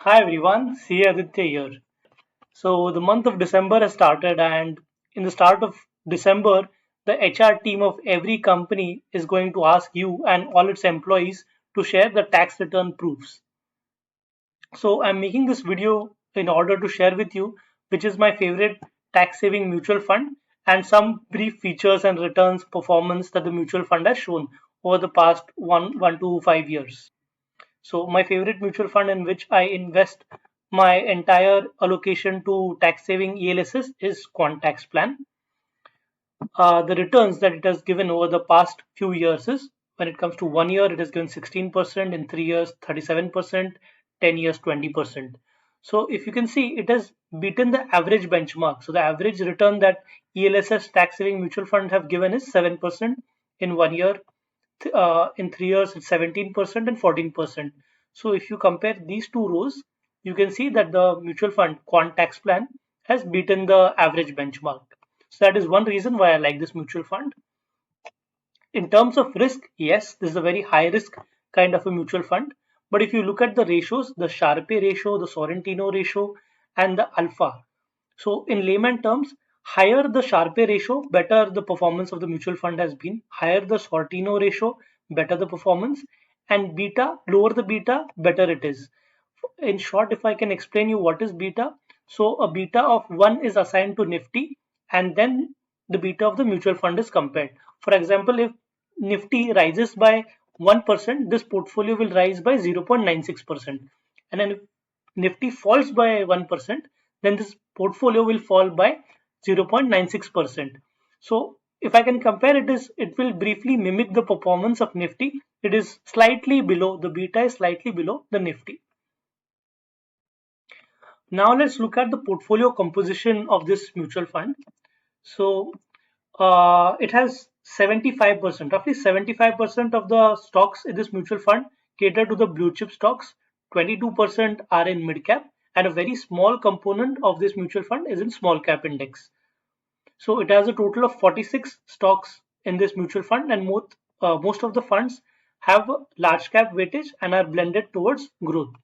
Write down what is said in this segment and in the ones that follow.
Hi everyone, C. Aditya here. So the month of December has started, and in the start of December, the HR team of every company is going to ask you and all its employees to share the tax return proofs. So I'm making this video in order to share with you which is my favorite tax saving mutual fund and some brief features and returns performance that the mutual fund has shown over the past 1 to 5 years. So my favorite mutual fund in which I invest my entire allocation to tax saving ELSS is Quant tax plan. The returns that it has given over the past few years is when it comes to 1 year, it has given 16%, in 3 years, 37%, 10 years, 20%. So if you can see, it has beaten the average benchmark. So the average return that ELSS tax saving mutual fund have given is 7% in 1 year, in 3 years it's 17% and 14%. So if you compare these two rows, you can see that the mutual fund quant tax plan has beaten the average benchmark. So that is one reason why I like this mutual fund. In terms of risk, yes, this is a very high risk kind of a mutual fund. But if you look at the ratios, the Sharpe ratio, the Sorrentino ratio, and the alpha. So in layman terms, higher the Sharpe ratio, better the performance of the mutual fund has been. Higher the Sortino ratio, better the performance. And beta, lower the beta, better it is. In short, if I can explain you what is beta, so a beta of 1 is assigned to Nifty and then the beta of the mutual fund is compared. For example, if Nifty rises by 1%, this portfolio will rise by 0.96%. And then if Nifty falls by 1%, then this portfolio will fall by 0.96%. So if I can compare it will briefly mimic the performance of Nifty. It is slightly below, the beta is slightly below the Nifty. Now let's look at the portfolio composition of this mutual fund. So it has 75%, roughly 75% of the stocks in this mutual fund cater to the blue chip stocks, 22% are in mid cap, and a very small component of this mutual fund is in small cap index. So it has a total of 46 stocks in this mutual fund, and most of the funds have large cap weightage and are blended towards growth.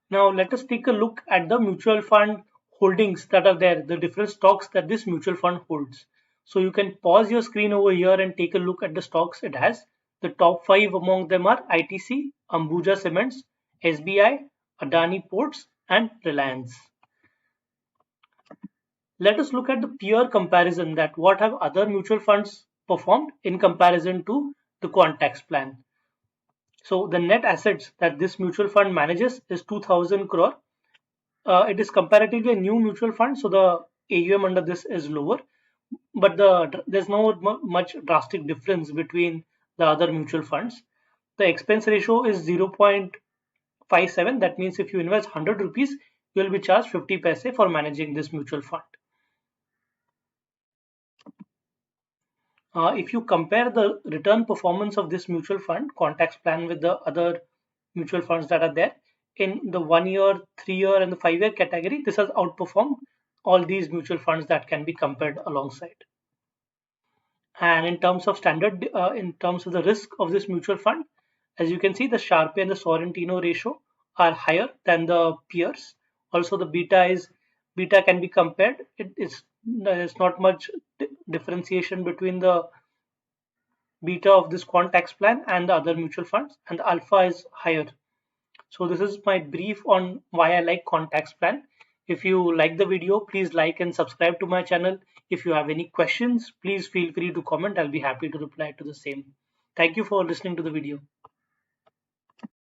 Now let us take a look at the mutual fund holdings that are there, the different stocks that this mutual fund holds. So you can pause your screen over here and take a look at the stocks it has. The top 5 among them are ITC, Ambuja Cements, SBI, Adani Ports, and Reliance. Let us look at the peer comparison, that what have other mutual funds performed in comparison to the Quant tax plan. So the net assets that this mutual fund manages is 2000 crore. It is comparatively a new mutual fund, so the AUM under this is lower, but there's no much drastic difference between the other mutual funds. The expense ratio is 0.57. That means if you invest 100 rupees, you will be charged 50 paise for managing this mutual fund. If you compare the return performance of this mutual fund, Contact plan, with the other mutual funds that are there, in the 1 year, 3 year, and the 5 year category, this has outperformed all these mutual funds that can be compared alongside. And in terms of the risk of this mutual fund, as you can see, the Sharpe and the Sorrentino ratio are higher than the peers. Also, the beta can be compared. There's not much differentiation between the beta of this quant tax plan and the other mutual funds, and the alpha is higher. So this is my brief on why I like quant tax plan. If you like the video, please like and subscribe to my channel. If you have any questions, please feel free to comment. I'll be happy to reply to the same. Thank you for listening to the video.